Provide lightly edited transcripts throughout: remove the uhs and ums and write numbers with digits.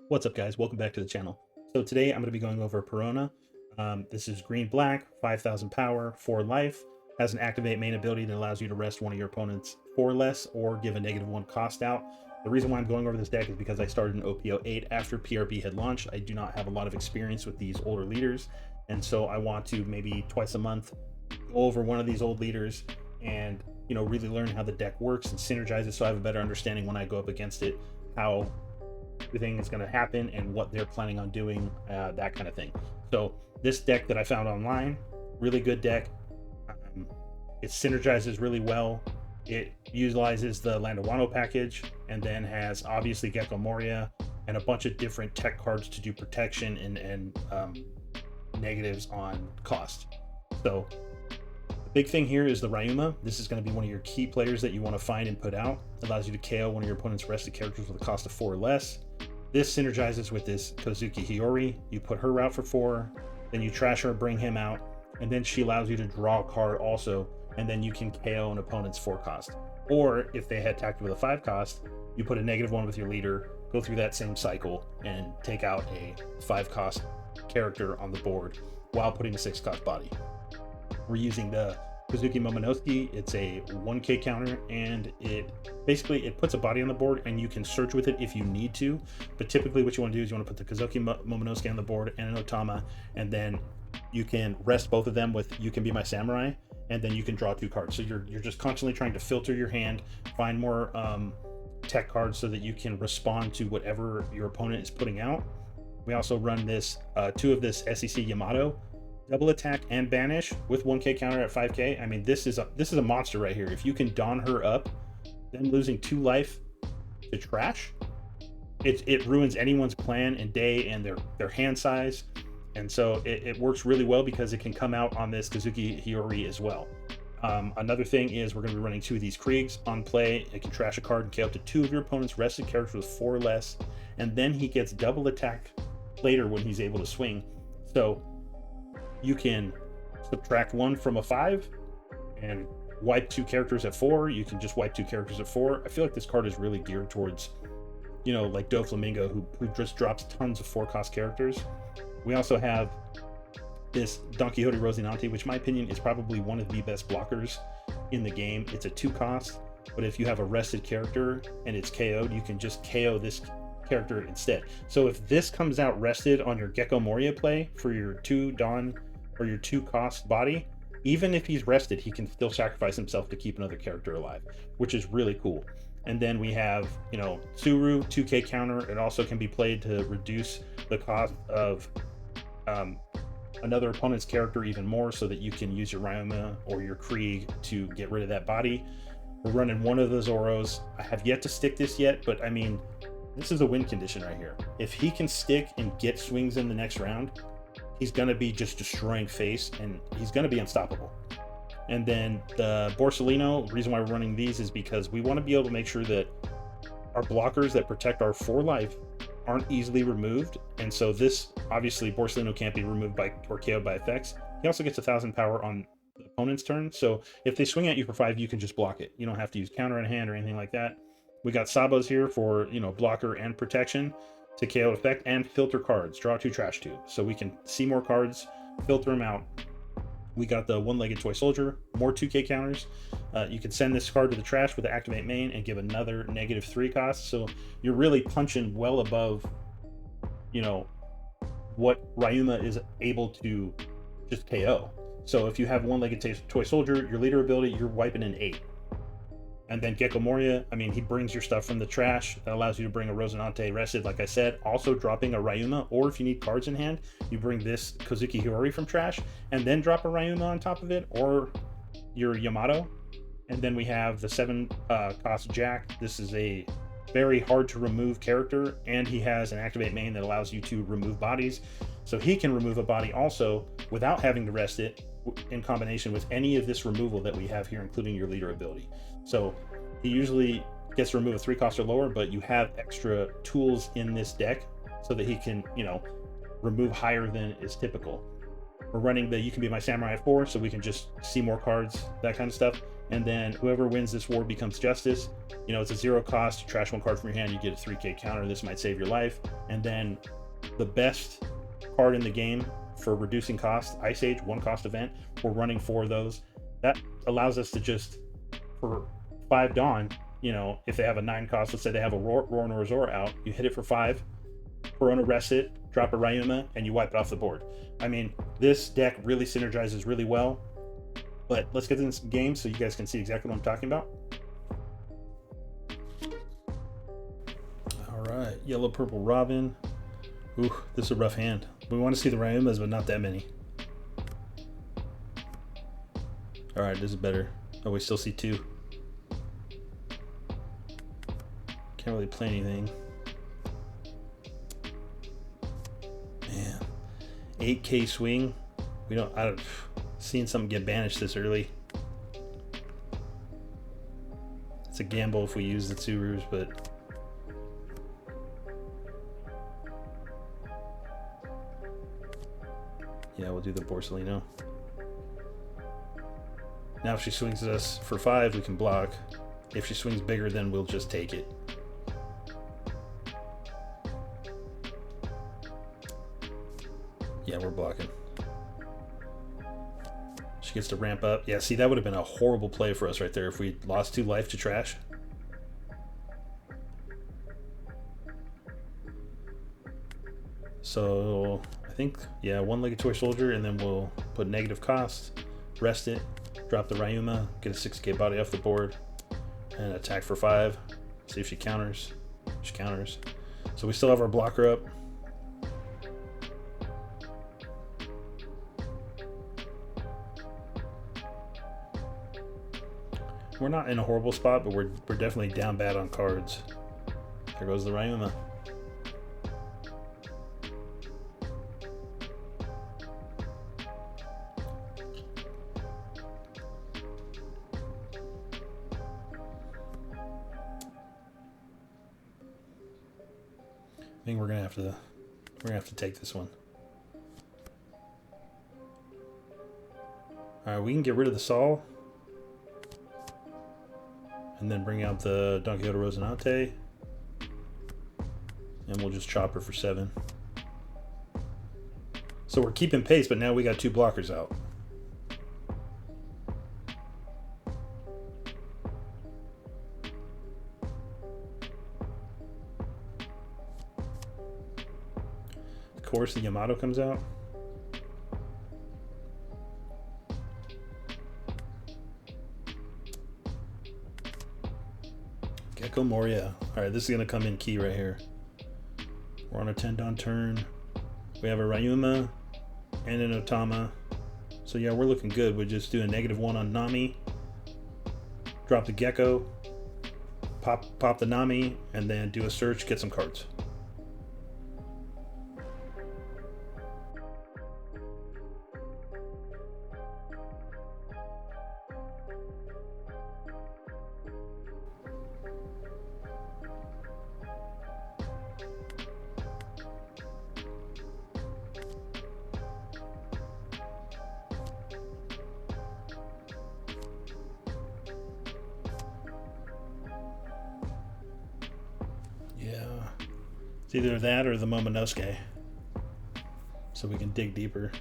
What's up, guys? Welcome back to the channel. So today I'm going to be going over Perona. This is green black, 5,000 power, 4 life, has an activate main ability that allows you to rest one of your opponents 4 less or give a -1 cost out. The reason why I'm going over this deck is because I started in OPO 8 after PRB had launched. I do not have a lot of experience with these older leaders, and so I want to maybe twice a month go over one of these old leaders and really learn how the deck works and synergize it, so I have a better understanding when I go up against it how everything is going to happen and what they're planning on doing, that kind of thing. So this deck that I found online, really good deck. um, it synergizes really well. It utilizes the Landawano package and then has obviously Gecko Moria and a bunch of different tech cards to do protection and negatives on cost. So the big thing here is the Ryuma. This is going to be one of your key players that you want to find and put out. It allows you to KO one of your opponent's rested characters with a cost of 4 or less. This synergizes with this Kozuki Hiyori. You put her out for 4, then you trash her, bring him out, and then she allows you to draw a card also, and then you can KO an opponent's 4 cost. Or if they had attacked with a 5 cost, you put a -1 with your leader, go through that same cycle, and take out a 5 cost character on the board while putting a 6 cost body. We're using the Kazuki Momonosuke. It's a 1k counter, and it puts a body on the board, and you can search with it if you need to. But typically what you want to do is you want to put the Kazuki Momonosuke on the board and an Otama, and then you can rest both of them with You Can Be My Samurai, and then you can draw 2 cards. So you're just constantly trying to filter your hand, find more tech cards so that you can respond to whatever your opponent is putting out. We also run this 2 of this SEC Yamato, double attack and banish with 1k counter at 5k. I mean, this is a monster right here. If you can don her up, then losing 2 life to trash, it ruins anyone's plan and day and their hand size. And so it works really well because it can come out on this Kazuki Hiyori as well. Another thing is we're going to be running 2 of these Kriegs on play. It can trash a card and KO up to 2 of your opponent's rested characters with 4 less, and then he gets double attack later when he's able to swing. So you can subtract 1 from a 5 and wipe 2 characters at 4. You can just wipe 2 characters at 4. I feel like this card is really geared towards, like Doflamingo, who just drops tons of 4 cost characters. We also have this Don Quixote Rocinante, which in my opinion is probably one of the best blockers in the game. It's a 2 cost, but if you have a rested character and it's KO'd, you can just KO this character instead. So if this comes out rested on your Gecko Moria play for your 2 Don or your 2 cost body, even if he's rested, he can still sacrifice himself to keep another character alive, which is really cool. And then we have, Tsuru, 2k counter. It also can be played to reduce the cost of another opponent's character even more, so that you can use your Ryoma or your Krieg to get rid of that body. We're running 1 of the Zoros. I have yet to stick this yet, but I mean, this is a win condition right here. If he can stick and get swings in the next round, he's going to be just destroying face, and he's going to be unstoppable. And then the Borsellino, the reason why we're running these is because we want to be able to make sure that our blockers that protect our 4 life aren't easily removed. And so this, obviously, Borsellino can't be removed by or KO'd by effects. He also gets 1,000 power on the opponent's turn. So if they swing at you for 5, you can just block it. You don't have to use counter in hand or anything like that. We got Sabos here for, blocker and protection to KO effect and filter cards, draw 2, trash 2. So we can see more cards, filter them out. We got the one-legged toy soldier, more 2k counters. You can send this card to the trash with the activate main and give another -3 cost. So you're really punching well above, what Ryuma is able to just KO. So if you have one-legged toy soldier, your leader ability, you're wiping an 8. And then Gecko Moria, I mean, he brings your stuff from the trash. That allows you to bring a Rosinante rested, like I said. Also dropping a Ryuma, or if you need cards in hand, you bring this Kozuki Hiyori from trash, and then drop a Ryuma on top of it, or your Yamato. And then we have the 7 cost Jack. This is a very hard to remove character, and he has an activate main that allows you to remove bodies. So he can remove a body also without having to rest it, in combination with any of this removal that we have here, including your leader ability. So he usually gets to remove a 3 cost or lower, but you have extra tools in this deck so that he can, remove higher than is typical. We're running the You Can Be My Samurai at 4, so we can just see more cards, that kind of stuff. And then whoever wins this war becomes Justice. You know, it's a 0 cost. You trash 1 card from your hand, you get a 3k counter. This might save your life. And then the best card in the game for reducing cost, Ice Age, 1 cost event. We're running 4 of those. That allows us to just, for 5 Dawn, you know, if they have a 9 cost, let's say they have a Roar and a Razor out, you hit it for 5, Perona rests it, drop a Ryuma, and you wipe it off the board. I mean, this deck really synergizes really well. But let's get into some games so you guys can see exactly what I'm talking about. All right, Yellow Purple Robin. Ooh, this is a rough hand. We want to see the Ryumas, but not that many. All right, this is better. Oh, we still see 2. Can't really play anything. Man, 8k swing. We don't. I don't. Seeing something get banished this early. It's a gamble if we use the Tsurus, but yeah, we'll do the Borsellino. Now if she swings at us for 5, we can block. If she swings bigger, then we'll just take it. Yeah, we're blocking. She gets to ramp up. Yeah, see, that would have been a horrible play for us right there if we lost 2 life to trash. So I think, yeah, 1-legged toy soldier, and then we'll put negative cost, rest it, drop the Ryuma, get a 6k body off the board, and attack for 5. See if she counters. She counters. So we still have our blocker up. We're not in a horrible spot, but we're definitely down bad on cards. There goes the Ryuma. I think we're gonna have to take this one. All right, we can get rid of the Sol. And then bring out the Don Quixote Rosinante. And we'll just chop her for 7. So we're keeping pace, but now we got 2 blockers out. Of course, the Yamato comes out. Gecko Moria. Alright, this is going to come in key right here. We're on a 10 Dawn turn. We have a Ryuma and an Otama. So yeah, we're looking good. We'll just do a -1 on Nami. Drop the Gecko. Pop the Nami. And then do a search, get some cards. It's either that or the Momonosuke. So we can dig deeper.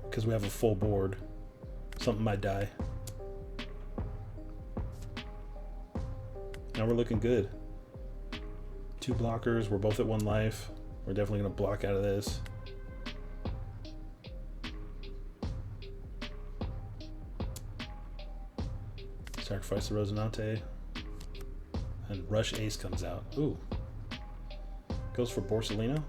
Because we have a full board. Something might die. Now we're looking good. 2 blockers, we're both at 1 life. We're definitely going to block out of this. Sacrifice the Rosinante. And Rush Ace comes out. Ooh. Goes for Borsellino.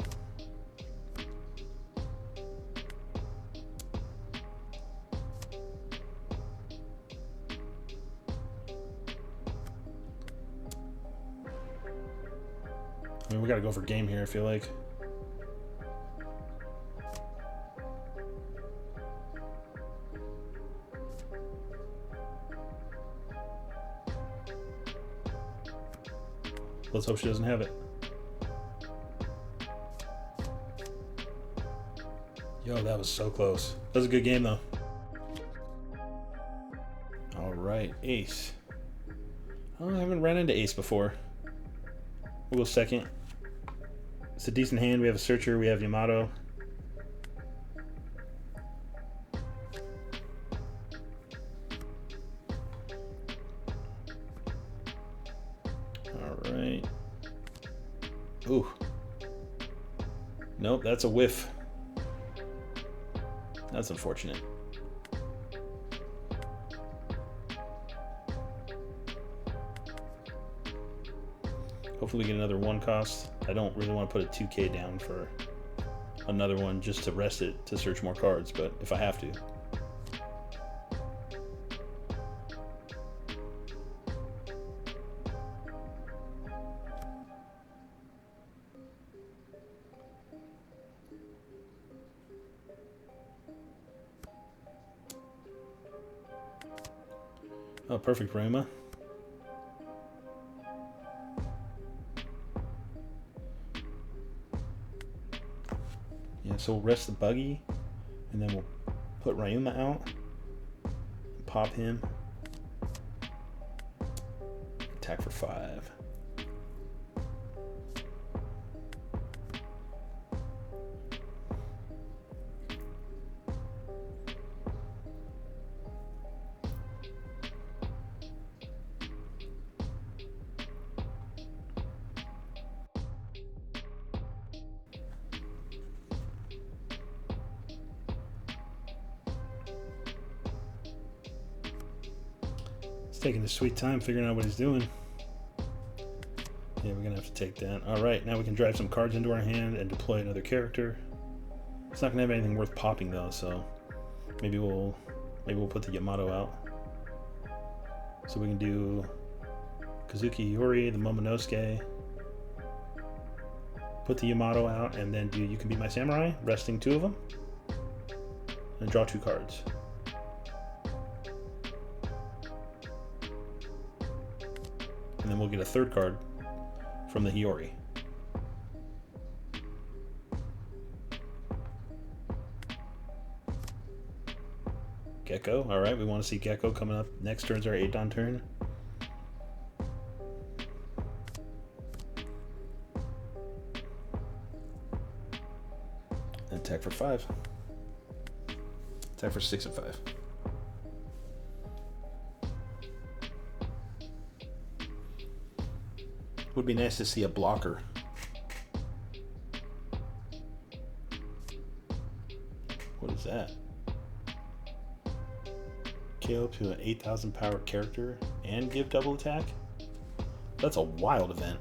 I mean, we gotta go for game here, I feel like. Let's hope she doesn't have it. Yo, that was so close. That was a good game, though. All right, ace. Oh, I haven't ran into ace before. We'll go second. It's a decent hand. We have a searcher. We have Yamato. All right. Ooh. Nope, that's a whiff. That's unfortunate. Hopefully we get another one cost. I don't really want to put a 2K down for another one just to rest it to search more cards, but if I have to. Oh, perfect, Roma. Yeah, so we'll rest the buggy, and then we'll put Ryuma out, pop him, attack for 5. Taking his sweet time figuring out what he's doing. Yeah, we're gonna have to take that. All right, now we can drive some cards into our hand and deploy another character. It's not gonna have anything worth popping though, so maybe we'll put the Yamato out. So we can do Kazuki Hiyori, the Momonosuke, put the Yamato out, and then do You Can Be My Samurai, resting 2 of them, and draw 2 cards. And then we'll get a 3rd card from the Hiyori. Gecko, all right, we want to see Gecko coming up. Next turn's our Adon turn. Attack for 5. Attack for 6 and 5. Would be nice to see a blocker. What is that? KO to an 8,000 power character and give double attack? That's a wild event.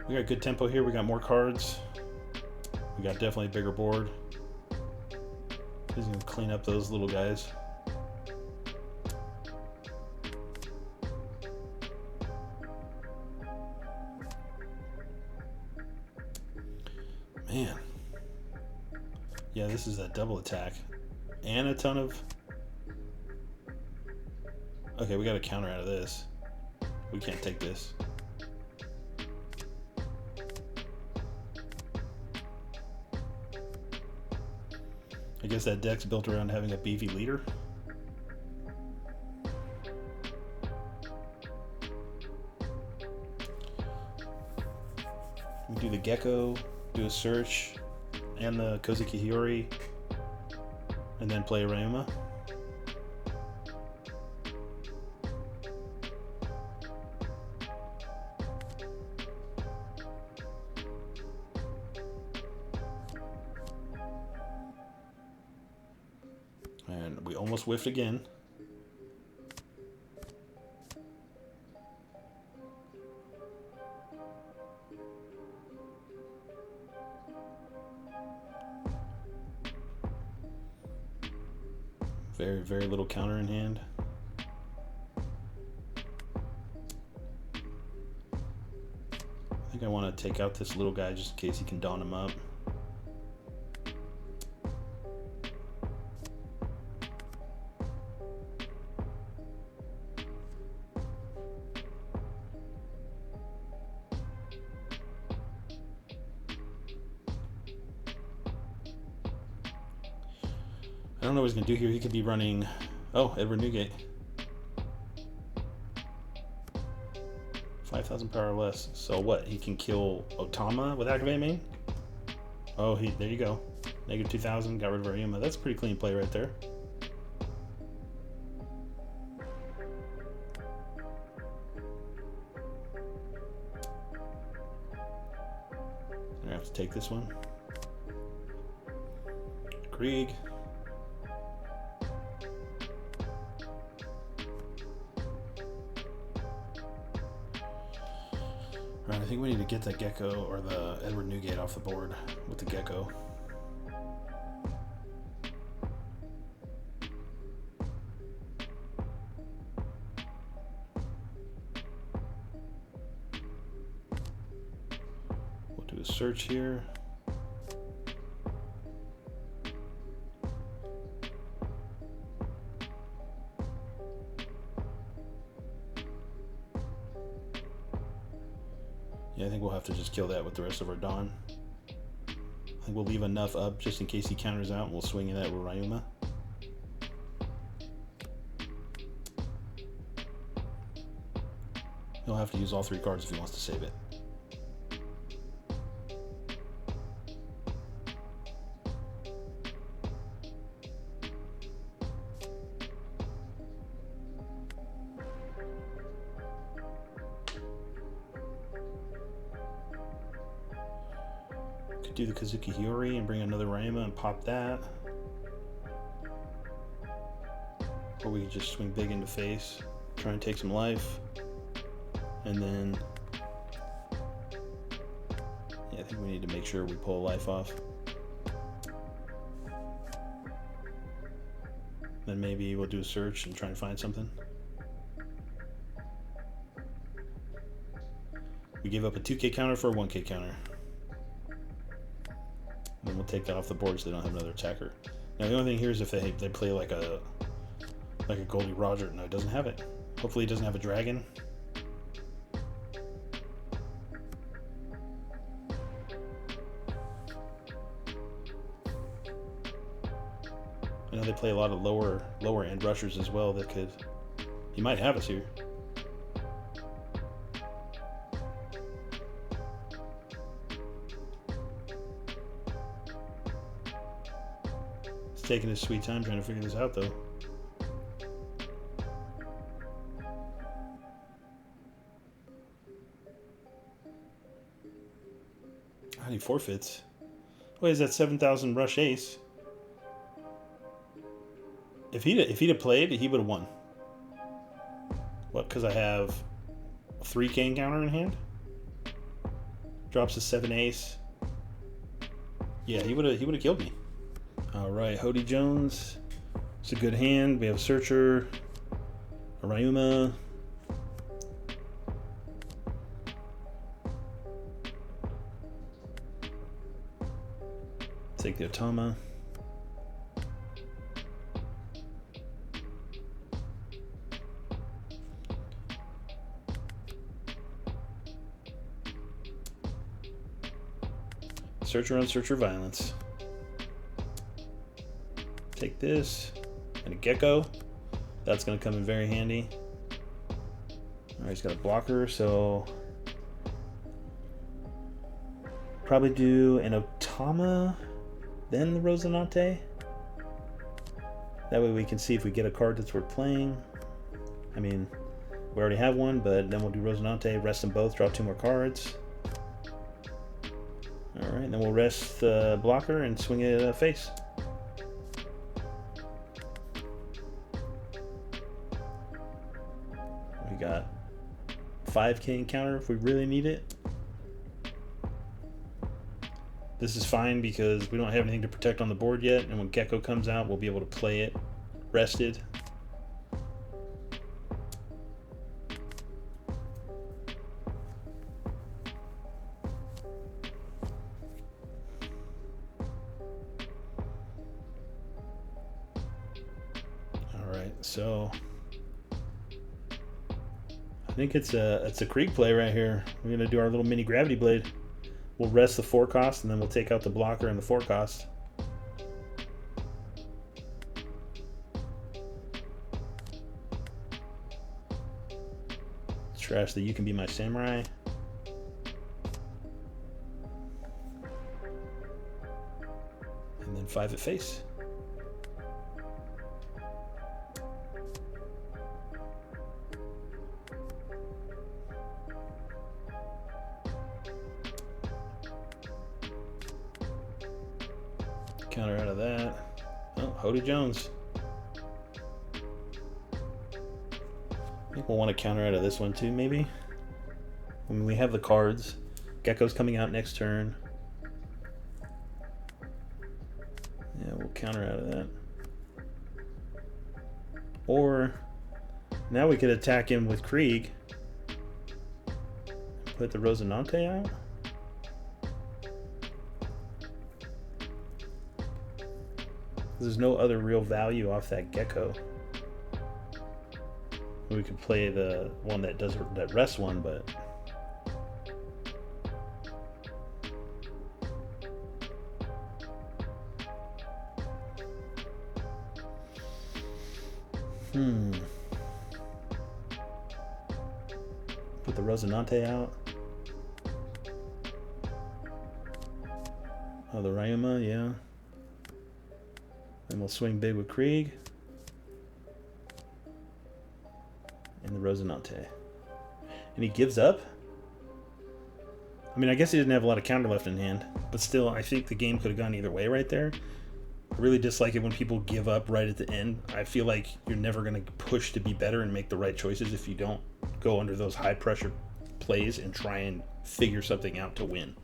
We got good tempo here. We got more cards. We got definitely a bigger board. He's gonna clean up those little guys. Man. Yeah, this is a double attack. And a ton of... Okay, we got a counter out of this. We can't take this. I guess that deck's built around having a beefy leader. We do the Gecko, do a search, and the Kazuki Hiyori, and then play Ryuma. And we almost whiffed again. Very, very little counter in hand. I think I want to take out this little guy just in case he can dawn him up. don't know what he's going to do here. He could be running... Oh, Edward Newgate. 5,000 power less. So what? He can kill Otama with activate main? Oh, there you go. Negative 2,000. Got rid of Ryuma. That's a pretty clean play right there. I have to take this one. Krieg. Right, I think we need to get the Gecko or the Edward Newgate off the board with the Gecko. We'll do a search here. Yeah, I think we'll have to just kill that with the rest of our Dawn. I think we'll leave enough up just in case he counters out, and we'll swing in that with Ryuma. He'll have to use all 3 cards if he wants to save it. Could do the Kazuki Hiyori and bring another Ryuma and pop that. Or we could just swing big into face, try and take some life. And then, yeah, I think we need to make sure we pull a life off. Then maybe we'll do a search and try and find something. We give up a 2k counter for a 1k counter. Then we'll take that off the board so they don't have another attacker. Now the only thing here is if they play like a Goldie Roger. No, it doesn't have it. Hopefully it doesn't have a dragon. I know they play a lot of lower end rushers as well that could... He might have us here. He's taking his sweet time trying to figure this out though. How he forfeits? Wait, is that 7,000 rush ace? If he'd have played, he would have won. What? Because I have a 3k counter in hand. Drops a 7 ace. Yeah, he would have killed me. All right, Hody Jones. It's a good hand. We have a Searcher, a Ryuma. Take the Otama. Searcher on Searcher Violence. Take this and a Gecko. That's going to come in very handy. Alright, he's got a blocker, so probably do an Otama, then the Rosinante. That way we can see if we get a card that's worth playing. I mean, we already have one, but then we'll do Rosinante, rest them both, draw 2 more cards. Alright, then we'll rest the blocker and swing it at face. We got 5k encounter if we really need it. This is fine because we don't have anything to protect on the board yet, and when Gecko comes out, we'll be able to play it rested. So I think it's a Krieg play right here. We're gonna do our little mini gravity blade. We'll rest the 4 cost and then we'll take out the blocker and the 4 cost. Trash the You Can Be My Samurai. And then 5 at face. Counter out of that. Oh, Hody Jones. I think we'll want to counter out of this one too, maybe. I mean, we have the cards. Gecko's coming out next turn. Yeah, we'll counter out of that. Or now we could attack him with Krieg. Put the Rosinante out. There's no other real value off that Gecko. We could play the one that does that rest one, but put the Rosinante out. Oh, the Ryuma, yeah. Then we'll swing big with Krieg. And the Rosinante. And he gives up? I mean, I guess he didn't have a lot of counter left in hand. But still, I think the game could have gone either way right there. I really dislike it when people give up right at the end. I feel like you're never going to push to be better and make the right choices if you don't go under those high pressure plays and try and figure something out to win.